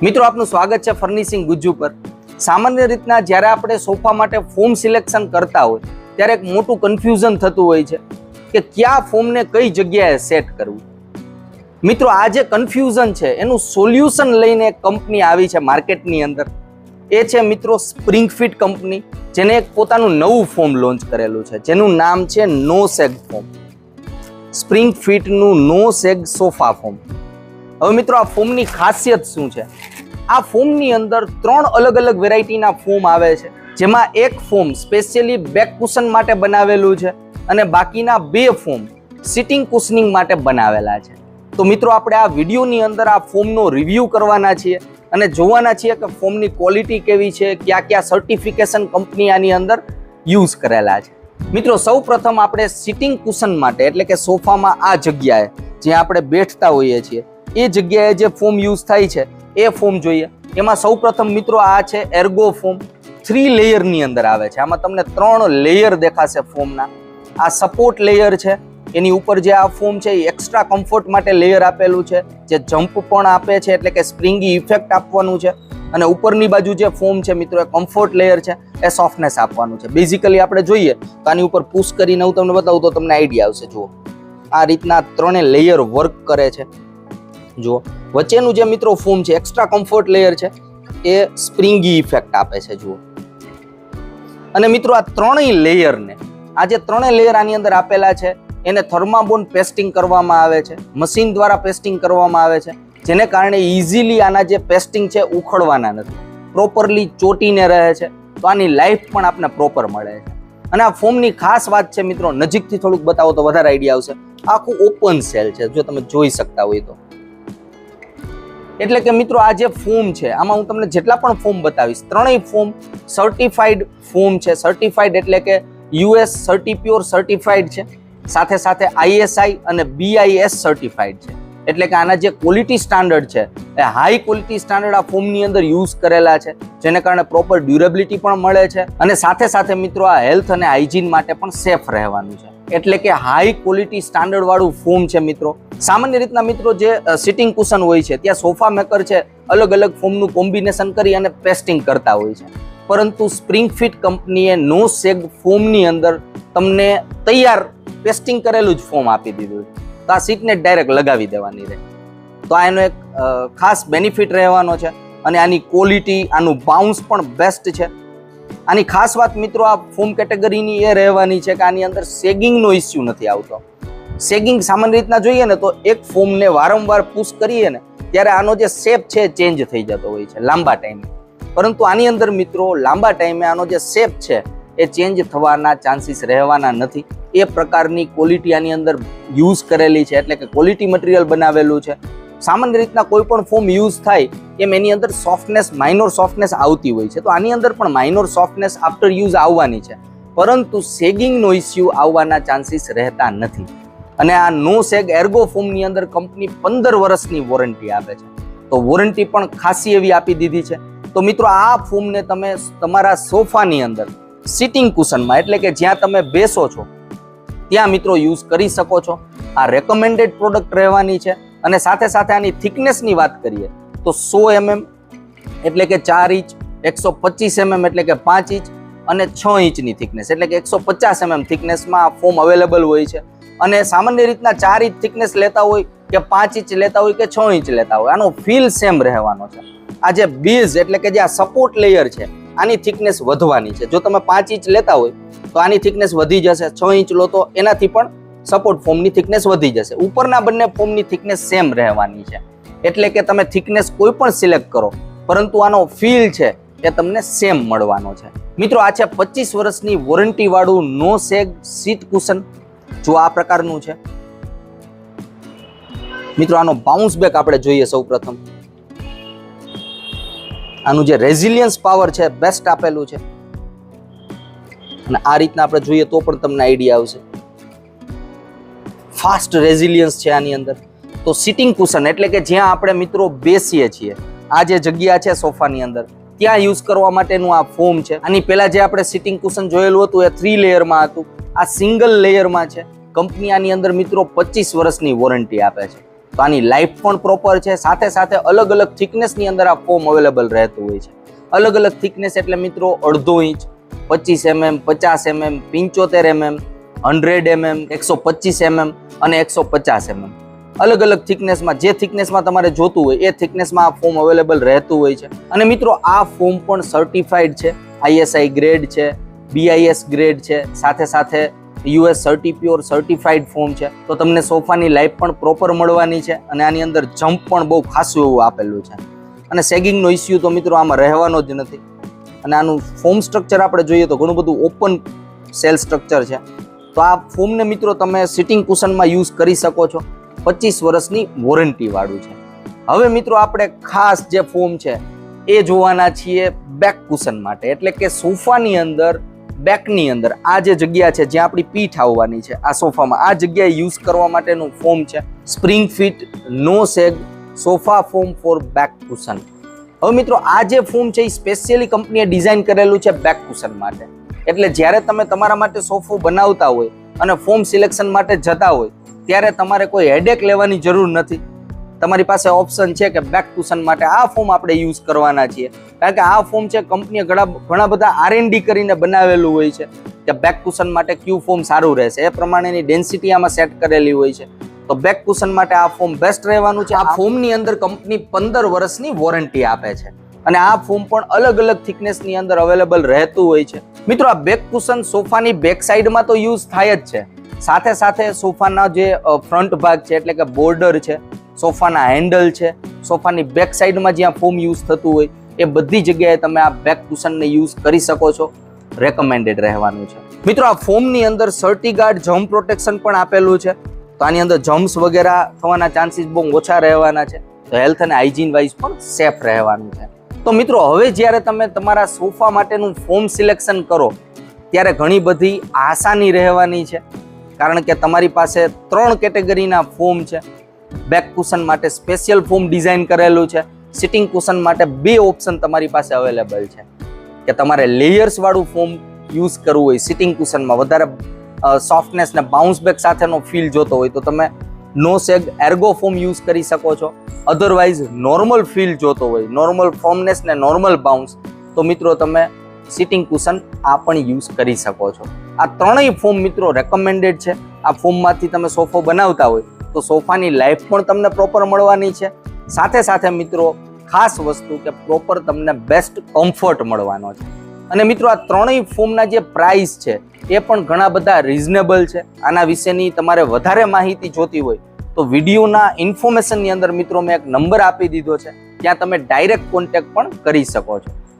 મિત્રો આપનું સ્વાગત છે ફર્નિશિંગ ગુજ્જુ પર। સામાન્ય રીતના જ્યારે આપણે સોફા માટે ફોમ સિલેક્શન કરતા હોય ત્યારે એક મોટું કન્ફ્યુઝન થતું હોય છે કે કયા ફોમને કઈ જગ્યાએ સેટ કરવું। મિત્રો આ જે કન્ફ્યુઝન છે એનું સોલ્યુશન લઈને એક કંપની આવી છે માર્કેટની અંદર, એ છે મિત્રો સ્પ્રિંગ ફિટ કંપની, જેને એક પોતાનું નવું ફોમ લોન્ચ કરેલું છે જેનું નામ છે નો સેગ ફોમ। સ્પ્રિંગ ફિટનું નો સેગ સોફા ફોમ। હવે મિત્રો આ ફોમની ખાસિયત શું છે? આ ફોમની અંદર 3 અલગ અલગ વેરાયટીના ફોમ આવે છે, જેમાં એક ફોમ સ્પેશિયલી બેક કુશન માટે બનાવેલું છે અને બાકીના 2 ફોમ સિટિંગ કુશનિંગ માટે બનાવેલા છે। તો મિત્રો આપણે આ વિડીયોની અંદર આ ફોમનો રિવ્યૂ કરવાના છીએ અને જોવાના છીએ કે ફોમની ક્વોલિટી કેવી છે, કયા કયા સર્ટિફિકેશન કંપની આની અંદર યુઝ કરેલા છે। મિત્રો સૌ પ્રથમ આપણે સિટિંગ કુશન માટે એટલે કે સોફામાં આ જગ્યાએ જ્યાં આપણે બેઠતા હોઈએ છીએ એ જગ્યાએ જે ફોમ યુઝ થાય છે એ ફોમ જોઈએ। એમાં સૌ પ્રથમ મિત્રો આ છે એર્ગો ફોમ, 3 લેયરની અંદર આવે છે। આમાં તમને 3 લેયર દેખાશે ફોમના। આ સપોર્ટ લેયર છે, એની ઉપર જે આ ફોમ છે એ એક્સ્ટ્રા કમ્ફર્ટ માટે લેયર આપેલું છે, જે જમ્પ પણ આપે છે એટલે કે સ્પ્રિંગી ઇફેક્ટ આપવાનું છે, અને ઉપરની બાજુ જે ફોમ છે મિત્રો એ કમ્ફર્ટ લેયર છે, એ સોફ્ટનેસ આપવાનું છે। બેઝિકલી આપણે જોઈએ તો આની ઉપર પુશ કરીને હું તમને બતાવું તો તમને આઈડિયા આવશે। જુઓ આ રીતના 3 લેયર વર્ક કરે છે। જુઓ વચ્ચેનું જે મિત્રો ફોમ છે એક્સ્ટ્રા કમ્ફર્ટ લેયર છે, એ સ્પ્રિંગી ઇફેક્ટ આપે છે। જુઓ અને મિત્રો આ 3 લેયરને આ જે 3 લેયર આની અંદર આપેલા છે એને થર્માબોન પેસ્ટિંગ કરવામાં આવે છે, મશીન દ્વારા પેસ્ટિંગ કરવામાં આવે છે, જેને કારણે ઇઝીલી આના જે પેસ્ટિંગ છે ઉખડવાના નથી, પ્રોપરલી ચોટીને રહે છે, તો આની લાઈફ પણ આપને પ્રોપર મળે છે। અને આ ફોમની ખાસ વાત છે મિત્રો, નજીકથી થોડુંક બતાવો તો વધારે આઈડિયા આવશે। આખું ઓપન સેલ છે, જો તમે જોઈ શકતા હોય તો। એટલે કે મિત્રો આ જે ફોમ છે આમાં હું તમને જેટલા પણ ફોમ બતાવીશ 3 ફોમ સર્ટિફાઈડ ફોમ છે। સર્ટિફાઈડ એટલે કે US સર્ટિપ્યોર સર્ટિફાઈડ છે, સાથે સાથે ISI અને BIS સર્ટિફાઈડ છે। એટલે કે આના જે ક્વોલિટી સ્ટાન્ડર્ડ છે એ હાઈ ક્વોલિટી સ્ટાન્ડર્ડ આ ફોમની અંદર યુઝ કરેલા છે, જેને કારણે પ્રોપર ડ્યુરેબિલિટી પણ મળે છે, અને સાથે સાથે મિત્રો આ હેલ્થ અને હાઇજીન માટે પણ સેફ રહેવાનું છે। એટલે કે હાઈ ક્વોલિટી સ્ટાન્ડર્ડ વાળું ફોમ છે મિત્રો। સામાન્ય રીતના મિત્રો જે સિટિંગ કુશન હોય છે ત્યાં સોફા મેકર છે અલગ અલગ ફોમનું કોમ્બિનેશન કરી અને પેસ્ટિંગ કરતા હોય છે, પરંતુ સ્પ્રિંગ ફિટ કંપનીએ નો સેગ ફોમની અંદર તમને તૈયાર પેસ્ટિંગ કરેલું જ ફોમ આપી દીધું છે, તો આ સીટને ડાયરેક્ટ લગાવી દેવાની રહે, તો આ એનો એક ખાસ બેનિફિટ રહેવાનો છે। અને આની ક્વોલિટી, આનું બાઉન્સ પણ બેસ્ટ છે। આની ખાસ વાત મિત્રો આ ફોમ કેટેગરીની એ રહેવાની છે કે આની અંદર સેગિંગનો ઇસ્યુ નથી આવતો। સેગિંગ સામાન્ય રીતના જોઈએ ને તો એક ફોમને વારંવાર પુશ કરીએ ને ત્યારે આનો જે શેપ છે ચેન્જ થઈ જતો હોય છે લાંબા ટાઈમે, પરંતુ આની અંદર મિત્રો લાંબા ટાઈમે આનો જે શેપ છે એ ચેન્જ થવાના ચાન્સીસ રહેવાના નથી। એ પ્રકારની ક્વોલિટી આની અંદર યુઝ કરેલી છે, એટલે કે ક્વોલિટી મટીરિયલ બનાવેલું છે। સામાન્ય રીતના કોઈ પણ ફોમ યુઝ થાય એમ એની અંદર સોફ્ટનેસ, માઇનોર સોફ્ટનેસ આવતી હોય છે, તો આની અંદર પણ માઇનોર સોફ્ટનેસ આફ્ટર યુઝ આવવાની છે, પરંતુ સેગિંગનો ઇસ્યુ આવવાના ચાન્સીસ રહેતા નથી। અને આ નો સેગ એર્ગો ફોમની અંદર કંપની 15 વર્ષની વોરંટી આપે છે, તો વોરંટી પણ ખાસી એવી આપી દીધી છે। તો મિત્રો આ ફોમને તમે તમારા સોફાની અંદર સિટિંગ કુશનમાં એટલે કે જ્યાં તમે બેસો છો ત્યાં મિત્રો યુઝ કરી શકો છો। આ રેકમેન્ડેડ પ્રોડક્ટ રહેવાની છે। અને સાથે સાથે આની થિકનેસની વાત કરીએ તો 100 mm એટલે કે 4 ઇંચ, 125 mm એટલે કે 5 ઇંચ અને 6 ઇંચની થિકનેસ એટલે કે 150 mm થિકનેસમાં આ ફોમ અવેલેબલ હોય છે। અને સામાન્ય રીતના 4 ઇંચ થિકનેસ લેતા હોય કે 5 ઇંચ લેતા હોય કે 6 ઇંચ લેતા હોય, આનો ફીલ સેમ રહેવાનો છે। આ જે બેઝ એટલે કે જે આ સપોર્ટ લેયર છે આની થિકનેસ વધવાની છે। જો તમે 5 ઇંચ લેતા હોય તો આની થિકનેસ વધી જશે, 6 ઇંચ લો તો એનાથી પણ સપોર્ટ ફોમની થિકનેસ વધી જશે। ઉપરના બંને ફોમની થિકનેસ સેમ રહેવાની છે, એટલે કે તમે થિકનેસ કોઈ પણ સિલેક્ટ કરો પરંતુ આનો ફીલ છે એ તમને સેમ મળવાનો છે। મિત્રો આ છે 25 વર્ષની વોરંટી વાળું નો સેગ સીટ કુશન। જો આ પ્રકારનું છે મિત્રો, આનો બાઉન્સ બેક આપણે જોઈએ સૌ પ્રથમ। આનું જે રેઝિલિયન્સ પાવર છે બેસ્ટ આપેલું છે, અને આ રીતના આપણે જોઈએ તો પણ તમને આઈડિયા આવશે। ફાસ્ટ રેઝિલિયન્સ છે આની અંદર। તો સિટિંગ કુશન એટલે કે જ્યાં આપણે મિત્રો બેસીએ છીએ, આ જે જગ્યા છે સોફાની અંદર ત્યાં યુઝ કરવા માટેનું આ ફોમ છે। આની પહેલા જે આપણે સિટિંગ કુશન જોયેલું હતું એ 3 લેયરમાં હતું, આ સિંગલ લેયરમાં છે। કંપની આની અંદર મિત્રો 25 વર્ષની વોરંટી આપે છે। તો આની લાઈફ પણ પ્રોપર છે. સાથે સાથે અલગ અલગ થિકનેસની અંદર આ ફોમ અવેલેબલ રહેતું હોય છે. અલગ અલગ થિકનેસ એટલે મિત્રો 1.5 inch, 25 mm, 50 mm, 75 mm, 100 mm, 125 mm અને 150 mm. અલગ અલગ થિકનેસમાં જે થિકનેસમાં તમારે જોતું હોય એ થિકનેસમાં આ ફોમ અવેલેબલ રહેતું હોય છે. અને મિત્રો આ ફોમ પણ સર્ટિફાઈડ છે, ISI ગ્રેડ છે, BIS ગ્રેડ છે, સાથે સાથે US સર્ટિપ્યોર સર્ટિફાઈડ ફોમ છે. તો તમને સોફાની લાઈફ પણ પ્રોપર મળવાની છે અને આની અંદર જમ્પ પણ બહુ ખાસું એવું આપેલું છે. અને સેગિંગનો ઇસ્યુ તો મિત્રો આમાં રહેવાનો જ નથી. અને આનું ફોમ સ્ટ્રક્ચર આપણે જોઈએ તો ઘણું બધું ઓપન સેલ સ્ટ્રક્ચર છે. તો આ ફોમને મિત્રો તમે સિટિંગ કુશનમાં યુઝ કરી શકો છો. 25 વર્ષની વોરંટી વાળું છે. હવે મિત્રો આપણે ખાસ જે ફોમ છે એ જોવાના છીએ બેક કુશન માટે, એટલે કે સોફાની અંદર બેકની અંદર આ જે જગ્યા છે જ્યાં આપણી પીઠ આવવાની છે આ સોફામાં, આ જગ્યાએ યુઝ કરવા માટેનું ફોમ છે spring fit no sag sofa foam for back cushion. હવે મિત્રો આ જે ફોમ છે એ સ્પેશિયલી કંપનીએ ડિઝાઇન કરેલું છે બેક કુશન માટે. એટલે જ્યારે તમે તમારા માટે સોફો બનાવતા હોય અને ફોમ સિલેક્શન માટે જતા હોય ત્યારે તમારે કોઈ હેડેક લેવાની જરૂર નથી. તમારી પાસે ઓપ્શન છે કે બેક કુશન માટે આ ફોમ આપણે યુઝ કરવાના છીએ. કારણ કે આ ફોમ છે કંપનીએ ઘણા બધા R&D કરીને બનાવેલું હોય છે કે બેક કુશન માટે કયું ફોમ સારું રહેશે, એ પ્રમાણેની ડેન્સિટી આમાં સેટ કરેલી હોય છે. તો બેક કુશન માટે આ ફોમ બેસ્ટ રહેવાનું છે. આ ફોમની અંદર કંપની 15 વર્ષની વોરંટી આપે છે અને આ ફોમ પણ અલગ અલગ થિકનેસની અંદર અવેલેબલ રહેતું હોય છે. મિત્રો આ બેક કુશન સોફાની બેક સાઈડમાં તો યુઝ થાય જ છે, સાથે સાથે સોફાના જે ફ્રન્ટ ભાગ છે એટલે કે બોર્ડર છે, સોફાના હેન્ડલ છે, સોફાની બેક સાઈડમાં જ્યાં ફોમ યુઝ થતું હોય એ બધી જગ્યાએ તમે આ બેક કુશનને યુઝ કરી શકો છો. રેકમેન્ડેડ રહેવાનું છે. મિત્રો આ ફોમની અંદર સર્ટીગાર્ડ જમ્પ પ્રોટેક્શન પણ આપેલું છે. તો આની અંદર જમ્પ્સ વગેરે થવાના ચાન્સીસ બહુ ઓછા રહેવાના છે. તો હેલ્થ અને હાઇજીન વાઇઝ પણ સેફ રહેવાનું છે. તો મિત્રો હવે જ્યારે તમે તમારા સોફા માટેનું ફોમ સિલેક્શન કરો ત્યારે ઘણી બધી આસાની રહેવાની છે. કારણ કે તમારી પાસે 3 કેટેગરીના ફોમ છે. બેક કુશન માટે સ્પેશિયલ ફોમ ડિઝાઇન કરેલું છે. સિટિંગ કુશન માટે 2 ઓપ્શન તમારી પાસે અવેલેબલ છે કે તમારે લેયર્સ વાળું ફોમ યુઝ કરવું હોય, સિટિંગ કુશનમાં વધારે સોફ્ટનેસ ને બાઉન્સ બેક સાથેનો ફીલ જોતો હોય તો તમે નો સેગ એર્ગો ફોમ યુઝ કરી શકો છો. અધરવાઇઝ નોર્મલ ફીલ જોતો હોય, નોર્મલ ફોર્મનેસ ને નોર્મલ બાઉન્સ, તો મિત્રો તમે સિટિંગ કુશન આ પણ યુઝ કરી શકો છો. આ ત્રણેય ફોમ મિત્રો રેકમેન્ડેડ છે. આ ફોમમાંથી તમે સોફો બનાવતા હોય તો સોફાની લાઈફ પણ તમને પ્રોપર મળવાની છે. સાથે સાથે મિત્રો ખાસ વસ્તુ કે પ્રોપર તમને બેસ્ટ કમ્ફર્ટ મળવાનો છે. અને મિત્રો આ ત્રણેય ફોમના જે પ્રાઇસ છે એ પણ ઘણા બધા રિઝનેબલ છે. આના વિશેની તમારે વધારે માહિતી જોતી હોય તો વિડીયોના ઇન્ફોર્મેશનની અંદર મિત્રો મેં એક નંબર આપી દીધો છે, ત્યાં તમે ડાયરેક્ટ કોન્ટેક્ટ પણ કરી શકો છો.